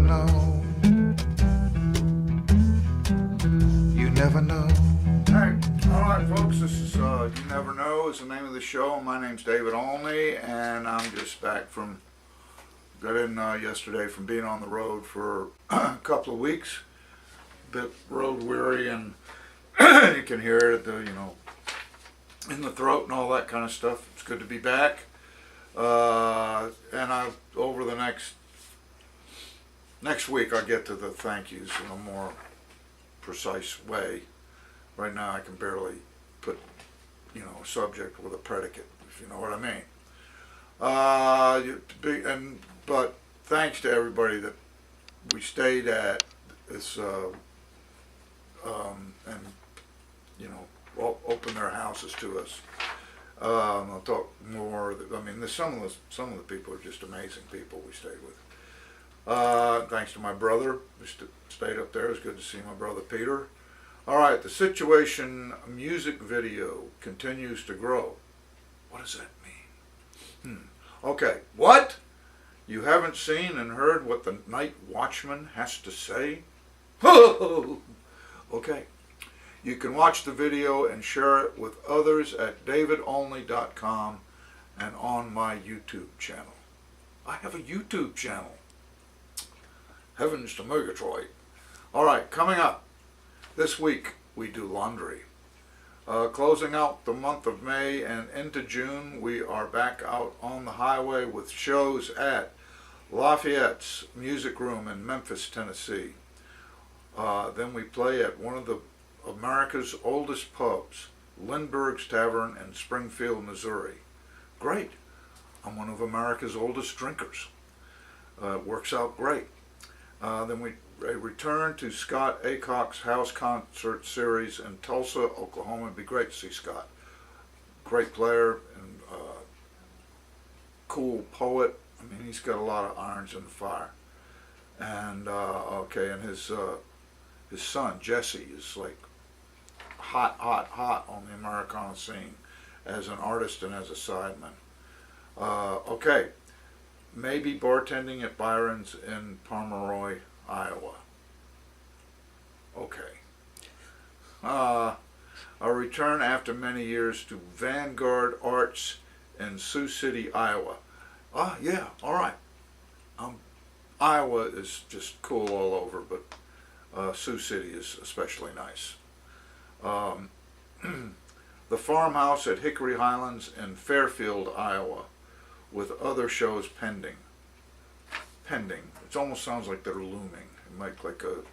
know. You never know. Hey, alright folks, this is You Never Know is the name of the show. My name's David Olney, and I'm just back from, got in yesterday from being on the road for a couple of weeks. Bit road weary, and you can hear it, in the throat and all that kind of stuff. It's good to be back. And over the next week I'll get to the thank yous in a more precise way. Right now I can barely put, a subject with a predicate, if you know what I mean. But thanks to everybody that we stayed at this, open their houses to us. I'll talk more. Some of the people are just amazing people we stayed with. Thanks to my brother who stayed up there. It was good to see my brother Peter. All right, the Situation music video continues to grow. What does that mean? Okay, what? You haven't seen and heard what the night watchman has to say? Okay. You can watch the video and share it with others at davidolney.com and on my YouTube channel. I have a YouTube channel. Heavens to Murgatroyd. All right, coming up this week, we do laundry. Closing out the month of May and into June, we are back out on the highway with shows at Lafayette's Music Room in Memphis, Tennessee. Then we play at one of the America's oldest pubs, Lindbergh's Tavern in Springfield, Missouri. Great. I'm one of America's oldest drinkers. It works out great. Then we return to Scott Aycock's house concert series in Tulsa, Oklahoma. It'd be great to see Scott. Great player and cool poet. He's got a lot of irons in the fire. And and his son Jesse is like hot on the Americana scene as an artist and as a sideman. Maybe bartending at Byron's in Pomeroy, Iowa. A return after many years to Vanguard Arts in Sioux City, Iowa. Yeah, all right. Iowa is just cool all over, but Sioux City is especially nice. The Farmhouse at Hickory Highlands in Fairfield, Iowa, with other shows pending. It almost sounds like they're looming. It might like a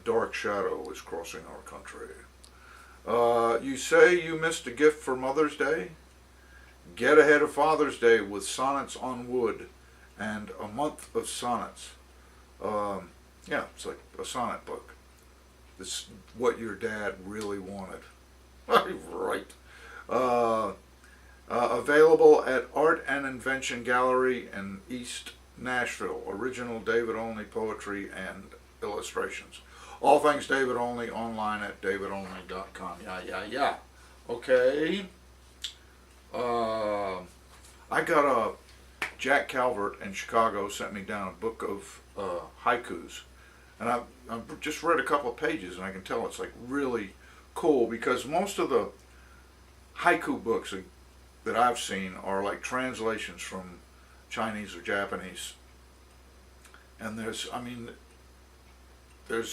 dark shadow is crossing our country. You say you missed a gift for Mother's Day? Get ahead of Father's Day with Sonnets on Wood and a month of sonnets. It's like a sonnet book. It's what your dad really wanted. Right. Available at Art and Invention Gallery in East Nashville. Original David Olney poetry and illustrations. All things David Olney online at davidolney.com. Yeah. Okay. I got Jack Calvert in Chicago sent me down a book of haikus. And I've just read a couple of pages, and I can tell it's like really cool, because most of the haiku books that I've seen are like translations from Chinese or Japanese. And there's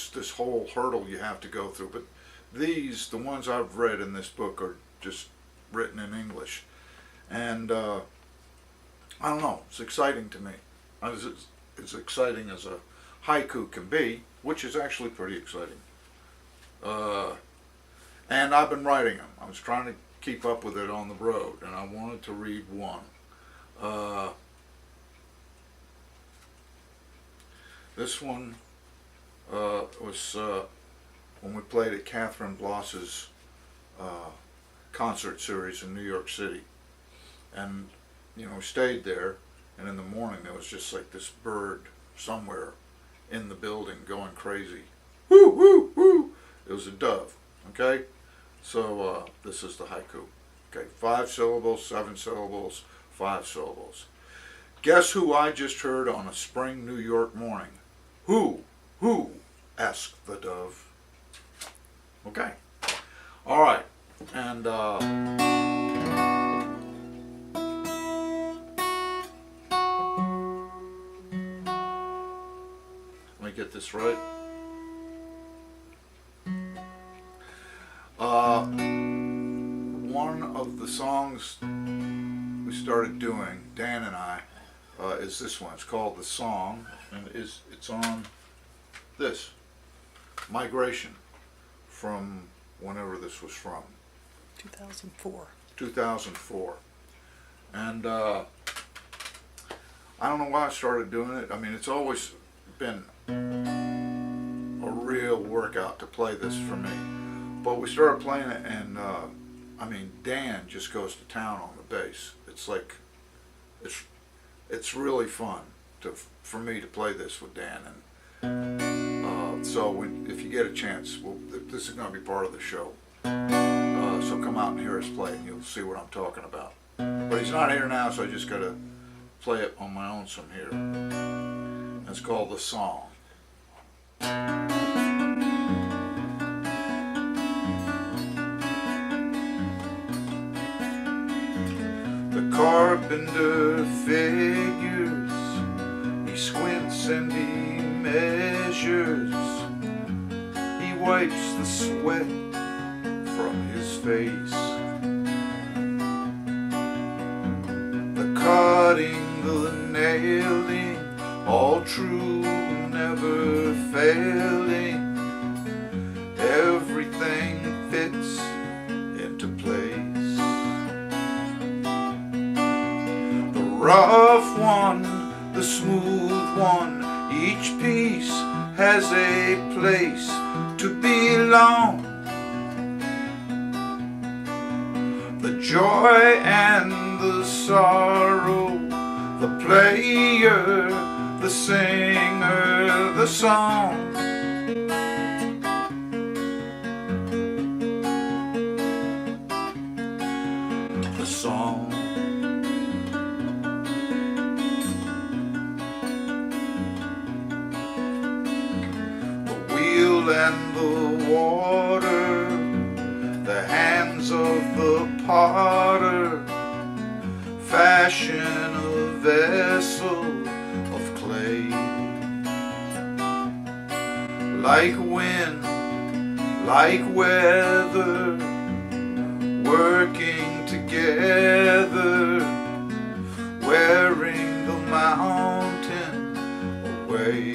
this whole hurdle you have to go through. But the ones I've read in this book are just written in English. And I don't know, it's exciting to me. It's exciting as a haiku can be, which is actually pretty exciting. And I've been writing them. I was trying to keep up with it on the road, and I wanted to read one. This one was when we played at Catherine Bloss's concert series in New York City. And, we stayed there, and in the morning there was just like this bird somewhere in the building going crazy. Woo, woo, woo. It was a dove, okay? So this is the haiku. Okay, 5 syllables, 7 syllables, 5 syllables. Guess who I just heard on a spring New York morning? Who? Who? Asked the dove. Okay. All right. And let me get this right. One of the songs we started doing, Dan and I, is this one. It's called The Song, and it's on this, Migration, from whenever this was from. 2004. 2004. And I don't know why I started doing it. I mean, it's always been a real workout to play this for me. But we started playing it, and I mean, Dan just goes to town on the bass. It's like, it's really fun for me to play this with Dan. And so if you get a chance, this is going to be part of the show. So come out and hear us play, and you'll see what I'm talking about. But he's not here now, so I just got to play it on my own some here. And it's called The Song. The carpenter figures, he squints and he measures, he wipes the sweat from his face. The cutting, the nailing, all true, never failing, everything fits into place. The rough one, the smooth one, each piece has a place to belong. The joy and the sorrow, the player, the singer, the song. The song. The wheel and the water, the hands of the potter, fashion a vessel of clay. Like wind, like weather, working together, wearing the mountain away.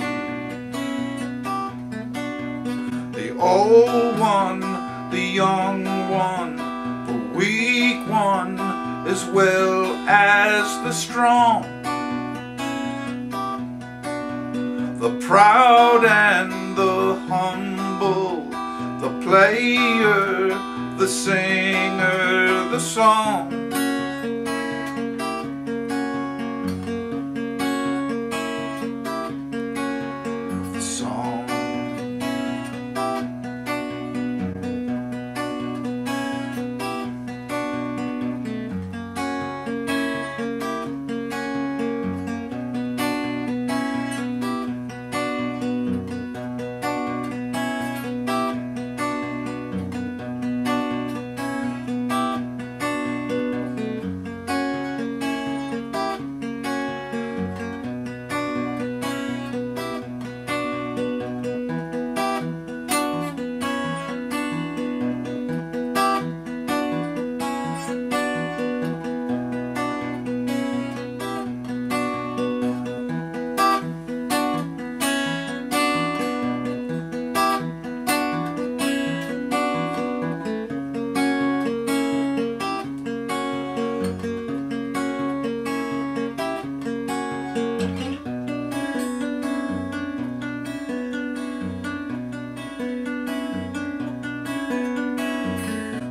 The old one, the young one, the weak one, as well as the strong, the proud and the humble, the player, the singer, the song. The song.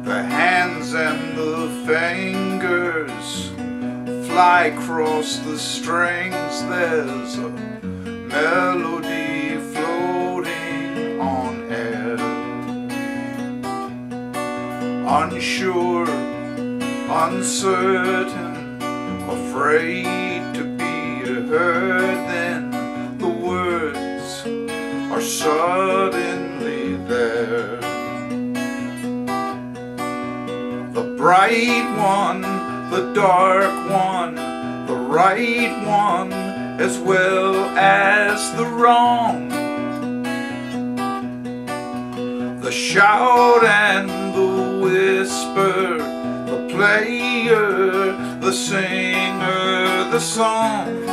The hands and the fingers fly across the strings. There's a melody floating on air. Unsure, uncertain, afraid to be right one, the dark one, the right one, as well as the wrong. The shout and the whisper, the player, the singer, the song.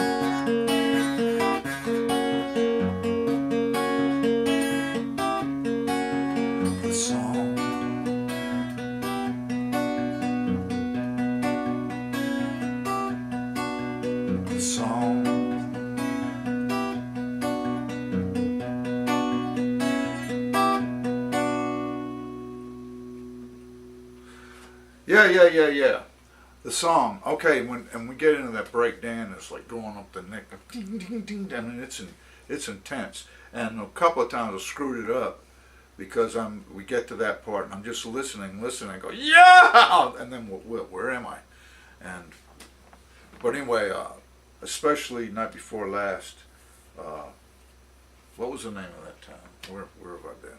The song. The song. Yeah. The song. Okay, when we get into that breakdown, it's like going up the neck. Ding, ding, ding. I mean, it's intense. And a couple of times I screwed it up because we get to that part and I'm just listening, I go, yeah! And then, where am I? But anyway, especially Night Before Last, what was the name of that town? Where have I been?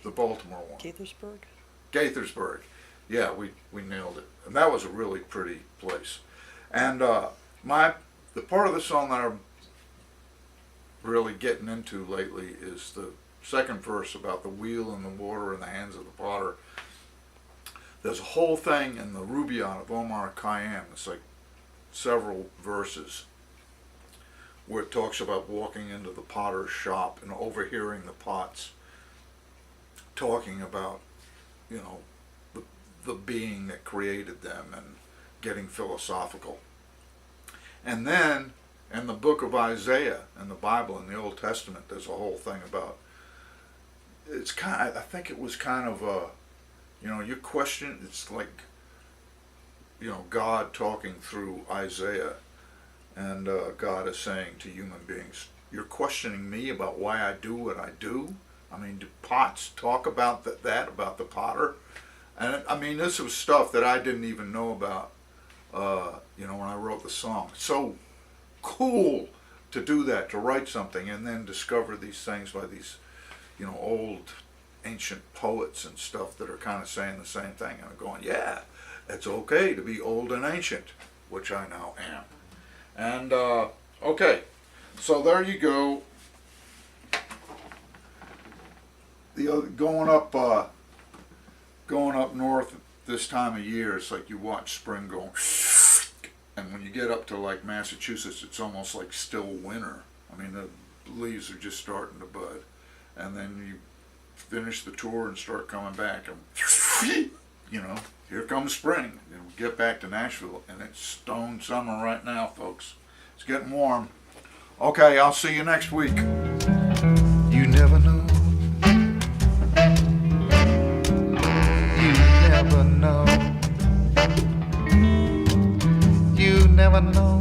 The Baltimore one. Gaithersburg. Yeah, we nailed it. And that was a really pretty place. And the part of the song that I'm really getting into lately is the second verse about the wheel and the water in the hands of the potter. There's a whole thing in the Rubaiyat of Omar Khayyam. It's like several verses where it talks about walking into the potter's shop and overhearing the pots talking about, the being that created them and getting philosophical. And then in the book of Isaiah in the Bible, in the Old Testament, there's a whole thing about, I think it was kind of you question, it's like, God talking through Isaiah, and God is saying to human beings, you're questioning me about why I do what I do? I mean, do pots talk about about the potter? And I mean, this was stuff that I didn't even know about, when I wrote the song. So cool to do that, to write something and then discover these things by these, old ancient poets and stuff that are kind of saying the same thing. And I'm going, yeah, it's okay to be old and ancient, which I now am. And, okay, so there you go. Going up north this time of year, it's like you watch spring going, and when you get up to like Massachusetts, it's almost like still winter. I mean, the leaves are just starting to bud, and then you finish the tour and start coming back, and here comes spring. And we get back to Nashville, and it's stone summer right now, folks. It's getting warm. Okay, I'll see you next week. You never know. You never know.